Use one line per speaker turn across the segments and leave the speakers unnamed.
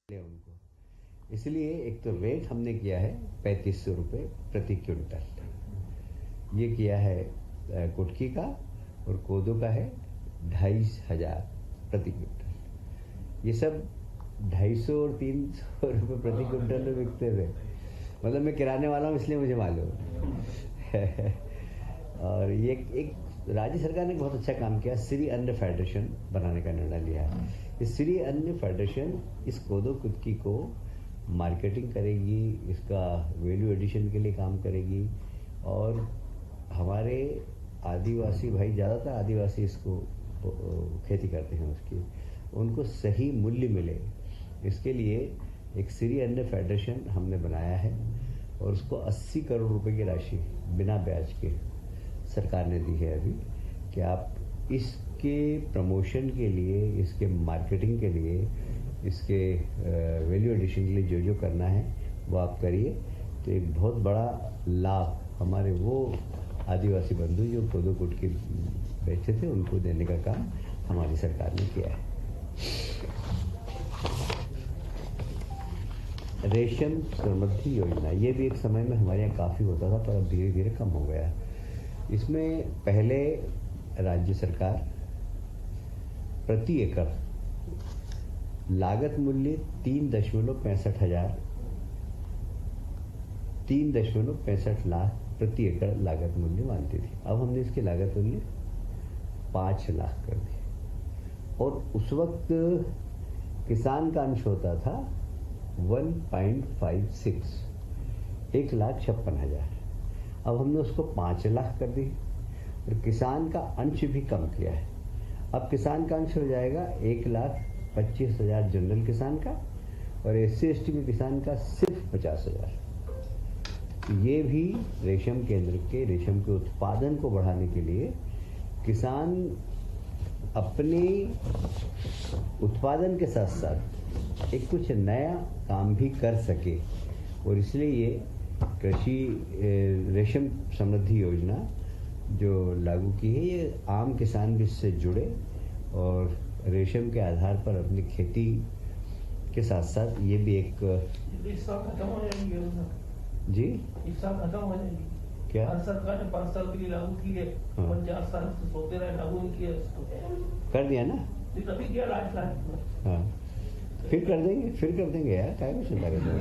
ले उनको, इसलिए एक तो रेट हमने किया है 3500 रुपये प्रति क्विंटल, ये किया है कुटकी का, और कोदो का है 2500 प्रति क्विंटल। ये सब 250 और 300 रुपये प्रति क्विंटल में बिकते थे। मतलब मैं किराने वाला हूँ इसलिए मुझे मालूम है। और ये एक राज्य सरकार ने बहुत अच्छा काम किया, श्री अन्न फेडरेशन बनाने का निर्णय लिया है। इस श्री अन्न फेडरेशन इस कोदो कुटकी को मार्केटिंग करेगी, इसका वैल्यू एडिशन के लिए काम करेगी, और हमारे आदिवासी भाई, ज़्यादातर आदिवासी इसको खेती करते हैं, उसकी उनको सही मूल्य मिले, इसके लिए एक श्री अन्न फेडरेशन हमने बनाया है, और उसको 80 करोड़ रुपए की राशि बिना ब्याज के सरकार ने दी है अभी, कि आप इसके प्रमोशन के लिए, इसके मार्केटिंग के लिए, इसके वैल्यू एडिशन के लिए जो करना है वो आप करिए। तो एक बहुत बड़ा लाभ हमारे वो आदिवासी बंधु जो कोदो कुटकी बेचते थे उनको देने का काम हमारी सरकार ने किया है। रेशम समृद्धि योजना, ये भी एक समय में हमारे यहाँ काफ़ी होता था, पर अब धीरे धीरे कम हो गया। इसमें पहले राज्य सरकार प्रति एकड़ लागत मूल्य 3.65 लाख प्रति एकड़ लागत मूल्य मानती थी। अब हमने इसकी लागत मूल्य 5 लाख कर दी, और उस वक्त किसान का अंश होता था 1.56, 1,56,000। अब हमने उसको 5 लाख कर दी, और किसान का अंश भी कम किया है। अब किसान का अंश हो जाएगा 1,25,000 जनरल किसान का, और SC/ST के किसान का सिर्फ 50,000। ये भी रेशम केंद्र के रेशम के उत्पादन को बढ़ाने के लिए किसान अपने उत्पादन के साथ साथ एक कुछ नया काम भी कर सके, और इसलिए ये कृषि रेशम समृद्धि योजना जो लागू की है, ये आम किसान भी इससे जुड़े और रेशम के आधार पर अपनी खेती के साथ साथ ये भी एक
इस साल खत्म हो जाएगी
जी,
इस साल खत्म हो जाएगी
क्या
हर सरकार ने 5 साल के लिए लागू की है। 50 साल से सोते रहे, लागू नहीं किया इसको,
कर दिया ना,
अभी किया लास्ट लास्ट।
हाँ फिर कर देंगे यार, क्या कुछ चिंता करते हैं।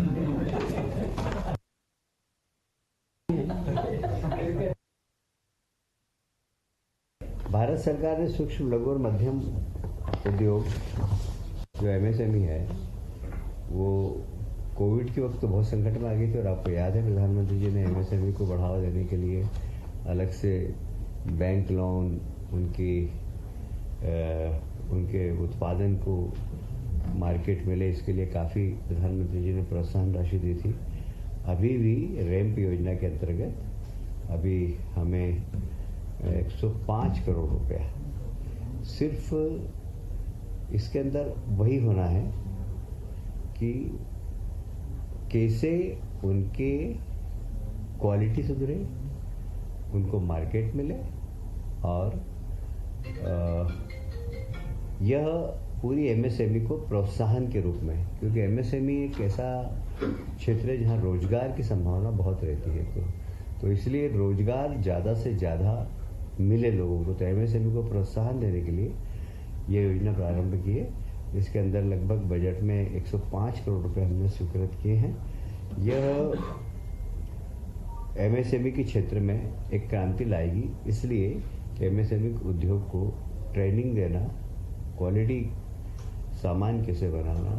भारत सरकार ने सूक्ष्म लघु और मध्यम उद्योग जो MSME है, वो कोविड के वक्त तो बहुत संकट में आ गई थी, और आपको याद है प्रधानमंत्री जी ने MSME को बढ़ावा देने के लिए अलग से बैंक लोन, उनके उत्पादन को मार्केट मिले, इसके लिए काफ़ी प्रधानमंत्री जी ने प्रोत्साहन राशि दी थी। अभी भी रैंप योजना के अंतर्गत अभी हमें 105 करोड़ रुपया, सिर्फ इसके अंदर वही होना है कि कैसे उनके क्वालिटी सुधरे, उनको मार्केट मिले, और यह पूरी MSME को प्रोत्साहन के रूप में, क्योंकि MSME एक ऐसा क्षेत्र है जहाँ रोजगार की संभावना बहुत रहती है, तो इसलिए रोजगार ज़्यादा से ज़्यादा मिले लोगों को, तो MSME को प्रोत्साहन देने के लिए ये योजना प्रारंभ की है। इसके अंदर लगभग बजट में 105 करोड़ रुपए हमने स्वीकृत किए हैं। यह MSME के क्षेत्र में एक क्रांति लाएगी, इसलिए MSME उद्योग को ट्रेनिंग देना, क्वालिटी सामान कैसे बनाना,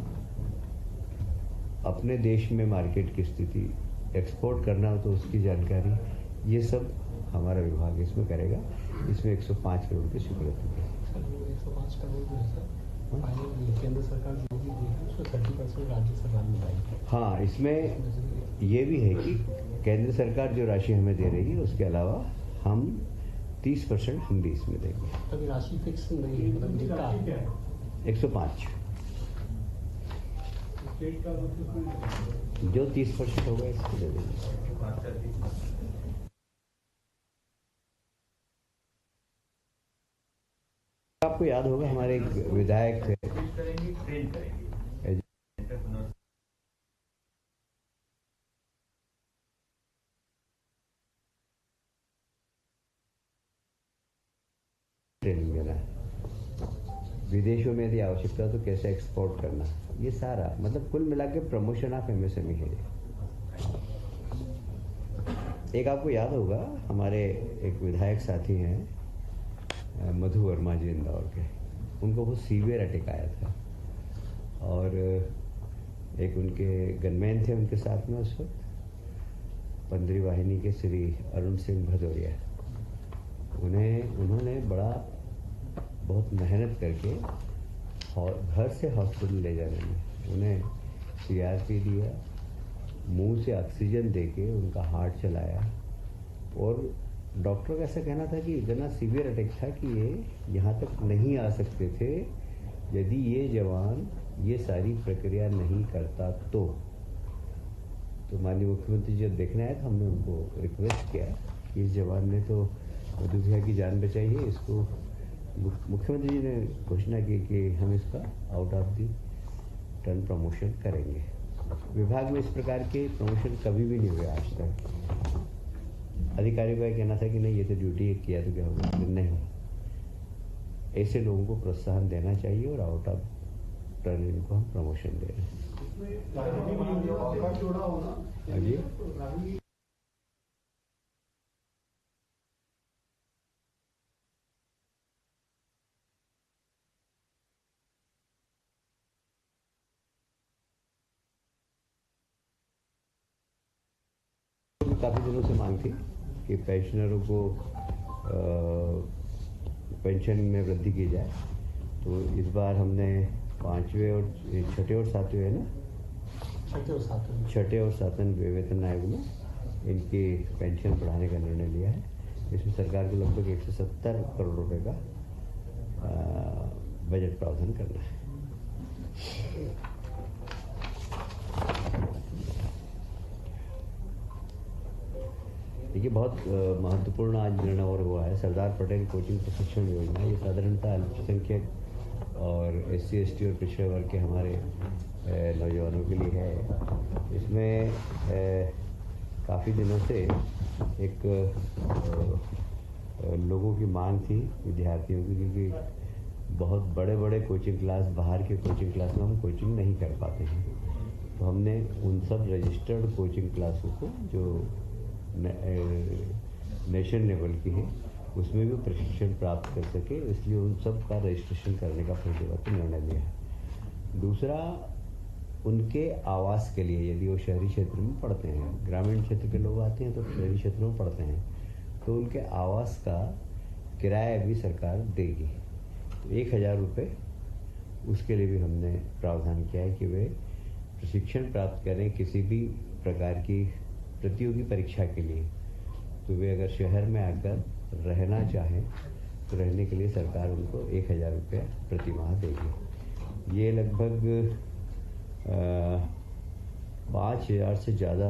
अपने देश में मार्केट की स्थिति, एक्सपोर्ट करना हो तो उसकी जानकारी, ये सब हमारा विभाग इसमें करेगा। इसमें 105 करोड़ की स्वीकृति है।
105 करोड़ जो है सर, केंद्र सरकार जो भी देगी उसमें 30% राज्य सरकार में आएगी।
हाँ, इसमें ये भी है कि केंद्र सरकार जो राशि हमें दे रही है, उसके अलावा हम 30% हम भी इसमें देंगे।
अभी राशि फिक्स नहीं है, मतलब जितना
105 जो 30% होगा इसको दे देंगे। आपको याद होगा हमारे एक विधायक थे, विदेशों में यदि आवश्यकता हो तो कैसे एक्सपोर्ट करना, ये सारा मतलब कुल मिला के प्रमोशन ऑफ एमएसएमई है। एक आपको याद होगा, हमारे एक विधायक साथी हैं मधु वर्मा जी इंदौर के, उनको बहुत सीवियर अटैक आया था और एक उनके गनमैन थे उनके साथ में उस वक्त, 15वीं वाहिनी के श्री अरुण सिंह भदौरिया। उन्होंने बड़ा बहुत मेहनत करके घर से हॉस्पिटल ले जाने में उन्हें सीआरपी दिया, मुंह से ऑक्सीजन देके उनका हार्ट चलाया और डॉक्टर का ऐसा कहना था कि इतना सीवियर अटैक था कि ये यहाँ तक नहीं आ सकते थे यदि ये जवान ये सारी प्रक्रिया नहीं करता तो माननीय मुख्यमंत्री जब देखने आए तो हमने उनको रिक्वेस्ट किया कि इस जवान ने तो मधु भैया की जान बचाई है, इसको मुख्यमंत्री जी ने घोषणा की कि हम इसका out of the turn promotion करेंगे। विभाग में इस प्रकार के प्रमोशन कभी भी नहीं हुए आज तक। अधिकारियों का कहना था कि नहीं ये तो ड्यूटी किया तो क्या होगा, नहीं, ऐसे लोगों को प्रोत्साहन देना चाहिए और आउट ऑफ टर्न इनको हम प्रमोशन दे रहे हैं। काफ़ी दिनों से मांग थी कि पेंशनरों को पेंशन में वृद्धि की जाए, तो इस बार हमने 5वें और 6ठे और 7वें है ना, 6ठे और 7वें वेतन आयोग में इनकी पेंशन बढ़ाने का निर्णय लिया है। इसमें सरकार को लगभग 170 करोड़ रुपए का बजट प्रावधान करना है। देखिए बहुत महत्वपूर्ण आज निर्णय और हुआ है, सरदार पटेल कोचिंग प्रशिक्षण योजना। ये साधारणतः अल्पसंख्यक और SC ST और पिछड़े वर्ग के हमारे नौजवानों के लिए है। इसमें काफ़ी दिनों से एक लोगों की मांग थी विद्यार्थियों की, क्योंकि बहुत बड़े बड़े कोचिंग क्लास, बाहर के कोचिंग क्लास में हम कोचिंग नहीं कर पाते हैं, तो हमने उन सब रजिस्टर्ड कोचिंग क्लासों को जो नेशनल लेवल की है उसमें भी प्रशिक्षण प्राप्त कर सके, इसलिए उन सब का रजिस्ट्रेशन करने का प्रतिबद्ध निर्णय लिया है। दूसरा, उनके आवास के लिए यदि वो शहरी क्षेत्र में पढ़ते हैं, ग्रामीण क्षेत्र के लोग आते हैं तो शहरी क्षेत्रों में पढ़ते हैं, तो उनके आवास का किराया भी सरकार देगी। तो 1000 रुपये उसके लिए भी हमने प्रावधान किया है कि वे प्रशिक्षण प्राप्त करें किसी भी प्रकार की प्रतियोगी परीक्षा के लिए, तो वे अगर शहर में आकर रहना चाहें तो रहने के लिए सरकार उनको 1000 रुपया प्रति माह देगी। ये लगभग 5000 से ज़्यादा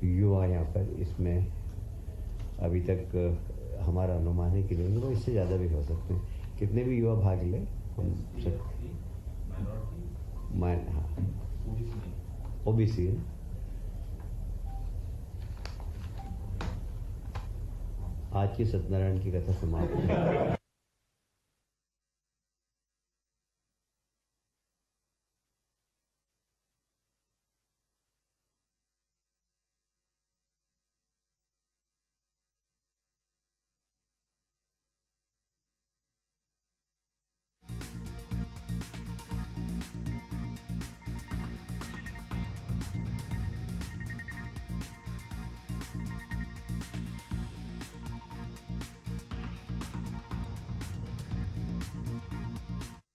युवा यहाँ पर इसमें अभी तक हमारा अनुमान है कि नहीं, वो इससे ज़्यादा भी हो सकते हैं। कितने भी युवा भाग ले हम सब, हाँ OBC है। आज की सत्यनारायण की कथा समाप्त है।